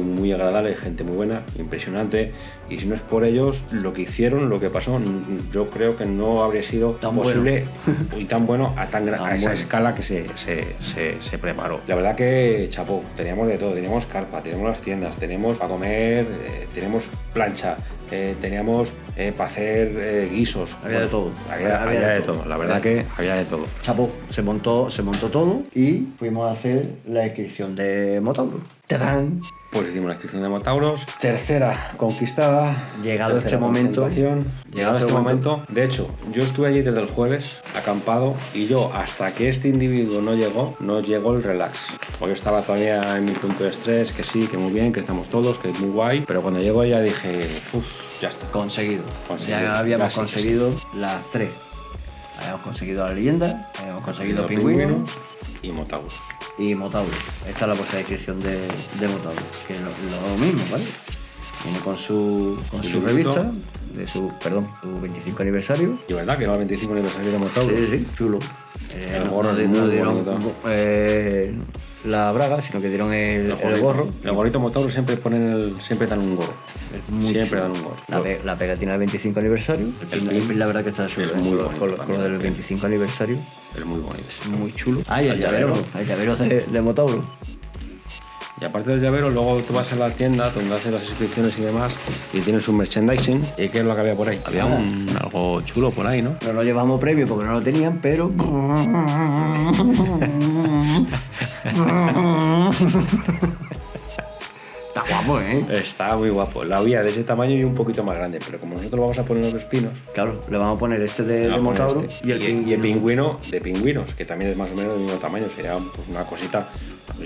muy agradable, gente muy buena, impresionante, y si no es por ellos, lo que hicieron, lo que pasó, yo creo que no habría sido Tan posible y tan bueno a esa bueno. escala que se preparó. La verdad que chapó, teníamos de todo, teníamos carpa, teníamos las tiendas, teníamos para comer, teníamos plancha, teníamos para hacer guisos. Había de todo. Había de todo, la verdad que había de todo. Chapo, se montó todo y fuimos a hacer la inscripción de Motauro. ¡Tarán! Pues hicimos la inscripción de Motauros, tercera conquistada. Llegado tercera este momento. concentración. Llegado este momento. De hecho, yo estuve allí desde el jueves, acampado, y yo, hasta que este individuo no llegó el relax. Porque yo estaba todavía en mi punto de estrés, que sí, que muy bien, que estamos todos, que es muy guay. Pero cuando llegó ya dije, ya está. Conseguido. Conseguido. Ya habíamos Ya sí, conseguido las 3. Habíamos conseguido la leyenda, habíamos conseguido Los Pingüinos y Motauros. y Motauro. Esta es la puesta de inscripción de Motauro, que es lo mismo, ¿vale? Viene con su librito. revista, su 25 aniversario. Y verdad que era el 25 aniversario de Motauros. Sí, chulo. El gorro no es muy dieron bonito. la braga, sino que dieron el gorro. Los gorritos Motauros siempre dan un gorro. Muy Siempre chulo. dan un gorro. La pegatina del 25 aniversario. El El pin la verdad que está chulo. es muy con bonito lo también, del el pin. 25 aniversario. Es muy bonito. Muy chulo. y el llavero. Hay llaveros de Motauro. Y aparte del llavero, luego tú vas a la tienda donde haces las inscripciones y demás y tienes un merchandising. ¿Y qué es lo que había por ahí? Había algo chulo por ahí, ¿no? No lo llevamos previo porque no lo tenían, pero... Está guapo, ¿eh? Está muy guapo. La había de ese tamaño y un poquito más grande, pero como nosotros vamos a poner los espinos, Claro, le vamos a poner este de vamos a poner Motauro este. y el pingüino. pingüino de pingüinos, que también es más o menos del mismo tamaño. Sería pues, una cosita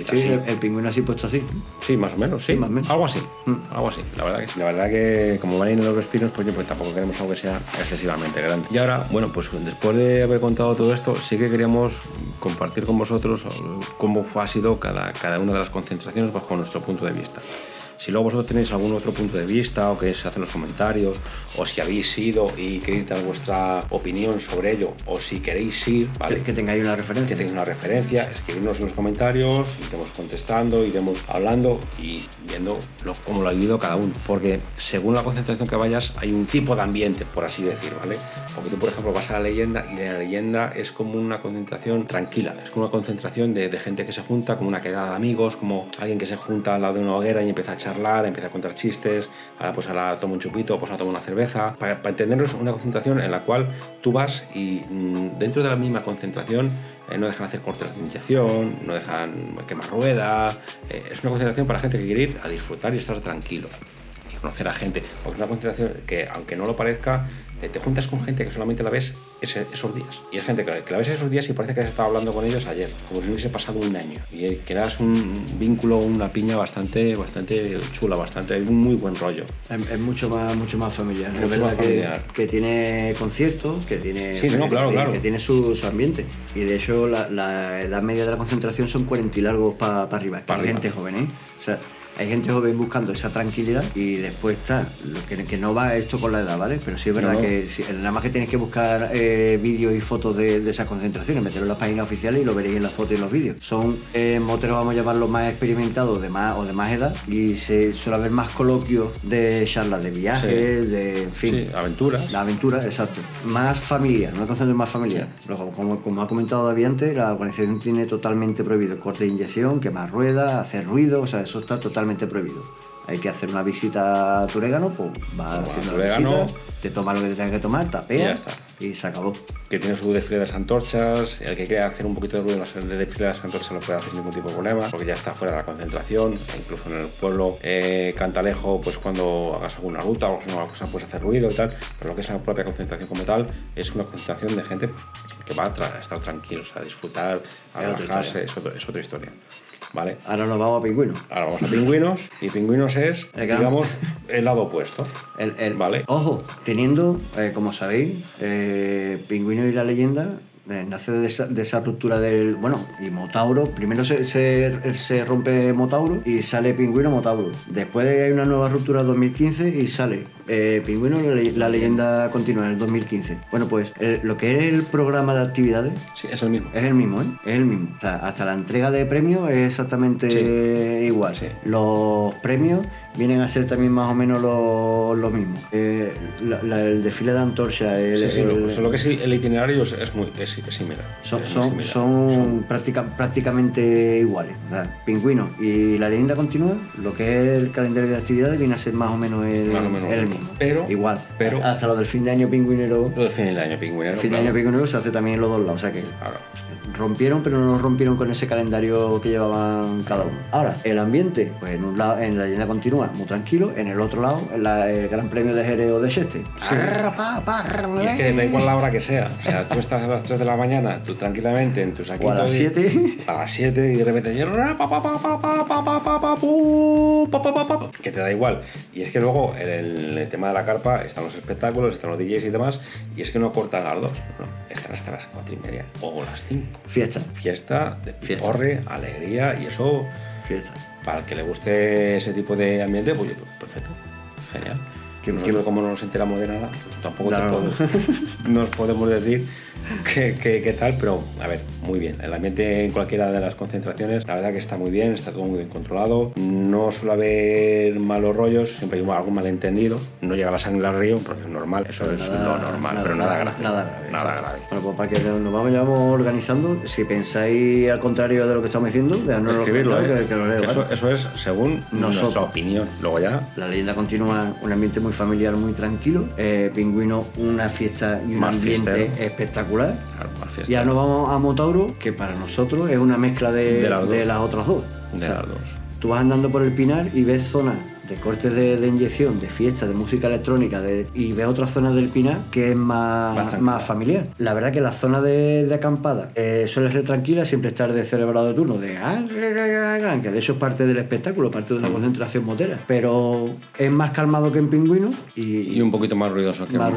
Sí, así. el pingüino así puesto así. Sí, más o menos, sí. Sí, más o menos. Algo así. Algo así. La verdad que sí. La verdad que como van a ir en los espinos, pues yo pues tampoco queremos algo que sea excesivamente grande. Y ahora, bueno, pues después de haber contado todo esto, sí que queríamos compartir con vosotros cómo ha sido cada una de las concentraciones bajo nuestro punto de vista. Si luego vosotros tenéis algún otro punto de vista o queréis hacer los comentarios, o si habéis ido y queréis dar vuestra opinión sobre ello, o si queréis ir, ¿vale? Que tengáis una referencia. Que tengáis una referencia, escribirnos en los comentarios, iremos contestando, iremos hablando y viendo cómo lo ha vivido cada uno. Porque según la concentración que vayas, hay un tipo de ambiente, por así decir, ¿vale? Porque tú, por ejemplo, vas a la leyenda y la leyenda es como una concentración tranquila, es como una concentración de gente que se junta, como una quedada de amigos, como alguien que se junta al lado de una hoguera y empieza a charlar, empieza a contar chistes, ahora toma un chupito, pues ahora toma una cerveza. Para entendernos, una concentración en la cual tú vas y dentro de la misma concentración no dejan hacer cortes de inyección, no dejan quemar rueda. Es una concentración para gente que quiere ir a disfrutar y estar tranquilos y conocer a gente, porque es una concentración que, aunque no lo parezca, te juntas con gente que solamente la ves esos días. Y es gente que la ves esos días y parece que has estado hablando con ellos ayer, como si no hubiese pasado un año. Y que eras un vínculo, una piña bastante chula, un muy buen rollo. Es mucho más familiar. Mucho es verdad más familiar. Que tiene conciertos, que tiene, sí, no, claro. Que tiene su ambiente. Y de hecho la edad media de la concentración son 40 y largos para arriba. Hay gente joven, ¿eh? O sea, hay gente joven buscando esa tranquilidad y después está lo que no va esto con la edad, ¿vale? Pero sí es verdad que nada más que tienes que buscar vídeos y fotos de esas concentraciones, meterlo en las páginas oficiales y lo veréis en las fotos y en los vídeos. Son moteros, vamos a llamarlos, más experimentados de más edad, y se suele haber más coloquios de charlas de viajes, de, en fin. Sí, aventuras. La aventura, exacto. Más familiar, una concentración más familiar. Sí. Luego, como ha comentado David antes, la organización tiene totalmente prohibido corte de inyección, quemar ruedas, hacer ruido, o sea, eso está totalmente prohibido. Hay que hacer una visita a tu orégano, pues vas haciendo la visita, te tomas lo que te tengas que tomar, tapeas y se acabó. Que tiene su desfile de las antorchas, el que quiera hacer un poquito de ruido en el desfile de las antorchas no puede hacer ningún tipo de problema, porque ya está fuera de la concentración, e incluso en el pueblo Cantalejo, pues cuando hagas alguna ruta o alguna cosa puedes hacer ruido y tal, pero lo que es la propia concentración como tal es una concentración de gente que va a estar tranquilos, a disfrutar, a relajarse, es otra historia. ¿Vale? Ahora nos vamos a Pingüinos. Ahora vamos a Pingüinos, y Pingüinos es, digamos, el lado opuesto. ¿Vale? Ojo, teniendo, como sabéis, Pingüinos y la leyenda nace de esa ruptura del... Bueno, y Motauro, primero se rompe Motauro y sale Pingüino Motauro. Después hay una nueva ruptura en 2015 y sale Pingüino la leyenda continúa en el 2015. Bueno, pues lo que es el programa de actividades... Sí, es el mismo. Es el mismo, ¿eh? Es el mismo. O sea, hasta la entrega de premios es exactamente igual. Sí. Los premios vienen a ser también más o menos lo mismo. El desfile de antorcha... lo que es el itinerario es similar. Son prácticamente iguales. ¿Verdad? Pingüino y la leyenda continúa, lo que es el calendario de actividades viene a ser más o menos el mismo. Pero, igual. Hasta lo del fin de año pingüinero. Lo del fin de año pingüinero. El fin de año pingüinero se hace también en los dos lados. O sea que rompieron, pero no rompieron con ese calendario que llevaban cada uno. Ahora, el ambiente, pues en un lado, en la leyenda continúa muy tranquilo, en el otro lado, el Gran Premio de Jerez o de Cheste. Sí. Y es que da igual la hora que sea. O sea, tú estás a las 3 de la mañana, tú tranquilamente en tu saquito. O a las 7. A las 7 y de repente que te da igual. Y es que luego el tema de la carpa están los espectáculos, están los DJs y demás, y es que no cortan las 2, no, están hasta las 4:30 o las 5. Fiesta, de piporre, alegría, y eso, para el que le guste ese tipo de ambiente, pues perfecto, genial. Nosotros, como no nos enteramos de nada, pues tampoco nos podemos decir qué tal, pero a ver, muy bien. El ambiente en cualquiera de las concentraciones, la verdad que está muy bien, está todo muy bien controlado. No suele haber malos rollos, siempre hay algún malentendido. No llega la sangre al río, porque es normal, eso es lo normal, pero nada grave. Nada grave. Bueno, pues para que nos vayamos organizando, si pensáis al contrario de lo que estamos diciendo, dejadnos escribirlo, que lo leo. Eso es según nuestra opinión. Luego ya... La leyenda continúa, un ambiente muy familiar, muy tranquilo. Pingüino, una fiesta y un más ambiente fiestero. Espectacular. Claro, ya nos vamos a Motauro, que para nosotros es una mezcla de las otras dos. Las dos. Tú vas andando por el Pinar y ves zonas de cortes de inyección, de fiesta, de música electrónica, y ves otras zonas del Pinar que es más familiar. La verdad que la zona de acampada suele ser tranquila, siempre estar de celebrado de turno, que de eso es parte del espectáculo, parte de una concentración motera. Pero es más calmado que en Pingüino y un poquito más ruidoso que la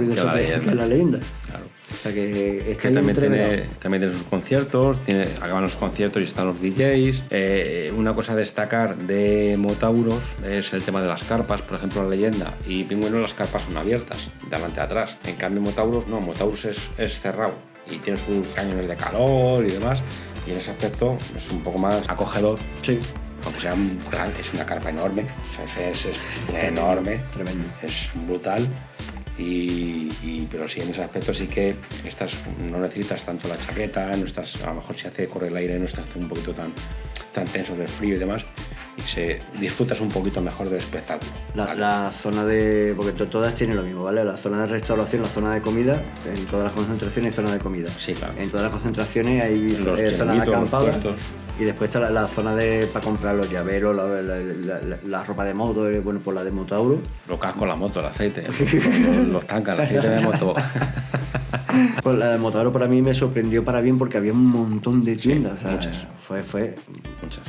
leyenda. Claro. O sea que también tiene sus conciertos, acaban los conciertos y están los DJs. Una cosa a destacar de Motauros es el tema de las carpas. Por ejemplo, la leyenda y Pingüino, las carpas son abiertas, de adelante a atrás. En cambio, Motauros no, Motauros es cerrado y tiene sus cañones de calor y demás. Y en ese aspecto es un poco más acogedor. Sí. Aunque sea es una carpa enorme, o sea, es enorme, tremendo, es brutal. Pero sí, en ese aspecto sí que no necesitas tanto la chaqueta, no estás, a lo mejor si hace correr el aire no estás un poquito tan tenso del frío y demás, y disfrutas un poquito mejor del espectáculo. ¿Vale? La zona de... porque todas tienen lo mismo, ¿vale? La zona de restauración, la zona de comida, en todas las concentraciones hay zona de comida. Sí, claro. En todas las concentraciones hay Los zona de acampada. puestos. Y después está la zona para comprar los llaveros, la ropa de moto, bueno, pues la de Motauro. Los cascos, la moto, el aceite, los tanques, el aceite de moto. Pues la de Motauro para mí me sorprendió para bien porque había un montón de tiendas. Sí, o sea, muchas. Fue Muchas.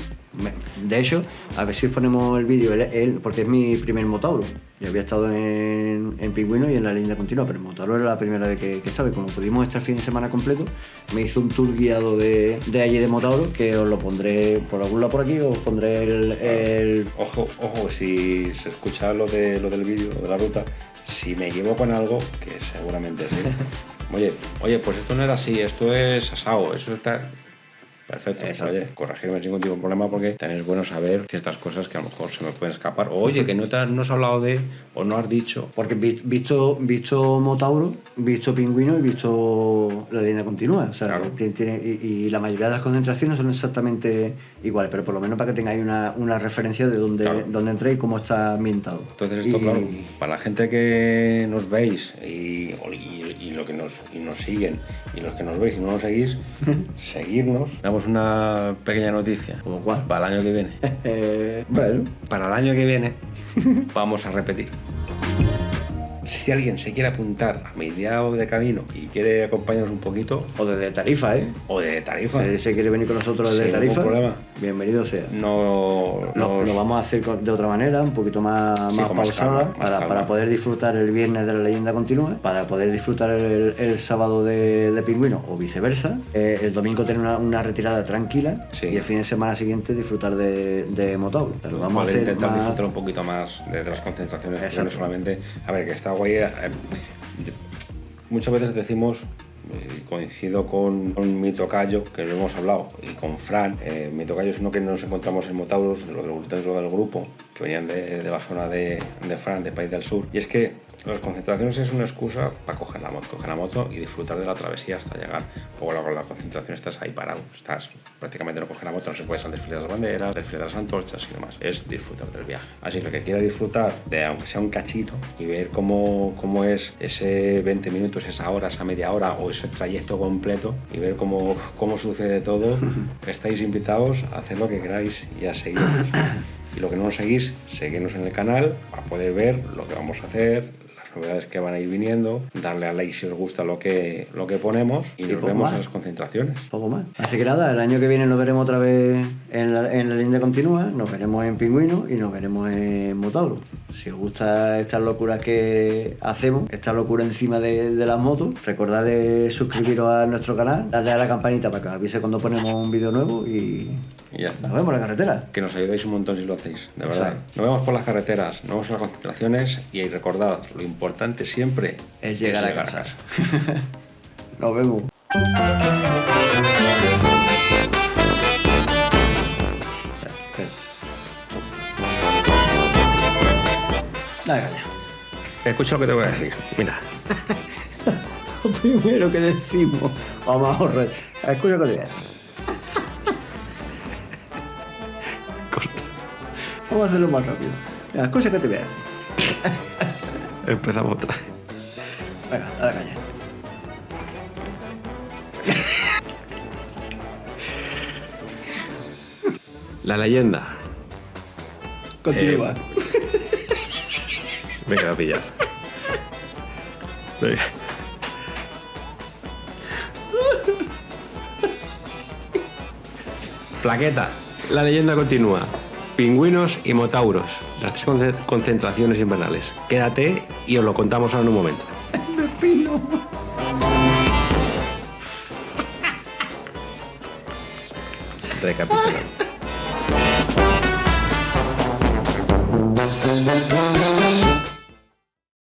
De hecho, a ver si os ponemos el vídeo, él, porque es mi primer Motauro. Yo había estado en Pingüino y en la línea continua, pero en Motauro era la primera vez que estaba. Y como pudimos estar fin de semana completo, me hizo un tour guiado de allí de Motauro, que os lo pondré por algún lado por aquí, os pondré el... Ojo, si se escucha lo del vídeo, lo de la ruta, si me equivoco en algo, que seguramente sí. Oye, pues esto no era así, esto es asado, eso está... Perfecto, Exacto. Oye, corregirme sin ningún tipo de problema porque también es bueno saber ciertas cosas que a lo mejor se me pueden escapar. O, oye, que no has hablado de, o no has dicho. Porque visto Motauro, visto Pingüino y visto la línea continua. O sea, Claro. y la mayoría de las concentraciones son exactamente iguales, pero por lo menos para que tengáis una referencia de Claro. dónde entréis y cómo está ambientado. Entonces esto, claro, para la gente que nos veis y lo que nos siguen y los que nos veis y no nos seguís, seguirnos. Damos una pequeña noticia. ¿Cómo cuál? Para el año que viene. Bueno. Para el año que viene vamos a repetir. Si alguien se quiere apuntar a mediados de camino y quiere acompañarnos un poquito, O desde Tarifa, ¿eh? o de Tarifa, Si se quiere venir con nosotros desde sin Tarifa, ningún problema. bienvenido sea. no Lo vamos a hacer de otra manera, un poquito más Sí, con más pausada, calma, más calma. para poder disfrutar el viernes de la leyenda continua, para poder disfrutar el sábado de Pingüino o viceversa. El domingo tener una retirada tranquila Sí. y el fin de semana siguiente disfrutar de Motauro. Pero vamos a poder hacer intentar más... disfrutar un poquito más de las concentraciones, porque no Exacto. solamente, a ver, que está guay. Muchas veces decimos, coincido con mi tocayo, que lo hemos hablado, y con Fran. Mi tocayo es uno que nos encontramos en Motauros, dentro del grupo, que venían de la zona de Fran, de País del Sur. Y es que las concentraciones es una excusa para coger la moto y disfrutar de la travesía hasta llegar. Luego con la concentración estás ahí parado, estás prácticamente no coges la moto, no se puede al desfile de las banderas, desfile de las antorchas y demás. Es disfrutar del viaje. Así que el que quiera disfrutar de, aunque sea un cachito, y ver cómo es ese 20 minutos, esa hora, esa media hora o ese trayecto completo y ver cómo sucede todo, estáis invitados a hacer lo que queráis y a seguirnos. Y lo que no nos seguís, seguirnos en el canal para poder ver lo que vamos a hacer, las novedades que van a ir viniendo, darle a like si os gusta lo que ponemos y nos poco vemos más. en las concentraciones. Poco más. Así que nada, el año que viene nos veremos otra vez en la línea continua, nos veremos en Pingüino y nos veremos en Motauro. Si os gusta estas locuras que hacemos, esta locura encima de las motos, recordad de suscribiros a nuestro canal, darle a la campanita para que os avise cuando ponemos un vídeo nuevo y Y ya está. nos vemos en la carretera. Que nos ayudáis un montón si lo hacéis, de verdad. Exacto. Nos vemos por las carreteras, nos vemos en las concentraciones y ahí recordad, lo importante siempre Es llegar a casa. casa. Nos vemos. Dale caña. Escucha lo que te voy a decir. Mira, Lo primero que decimos, vamos a ahorrar. Escucha lo que te voy a decir. corta. Vamos a hacerlo más rápido. Las cosas que te voy a decir. Empezamos otra vez. Venga, dale caña. La leyenda. Continúa. Me queda pillado. Venga. Plaqueta. La leyenda continúa. Pingüinos y motauros. Las tres concentraciones invernales. Quédate y os lo contamos ahora en un momento. Recapitulando.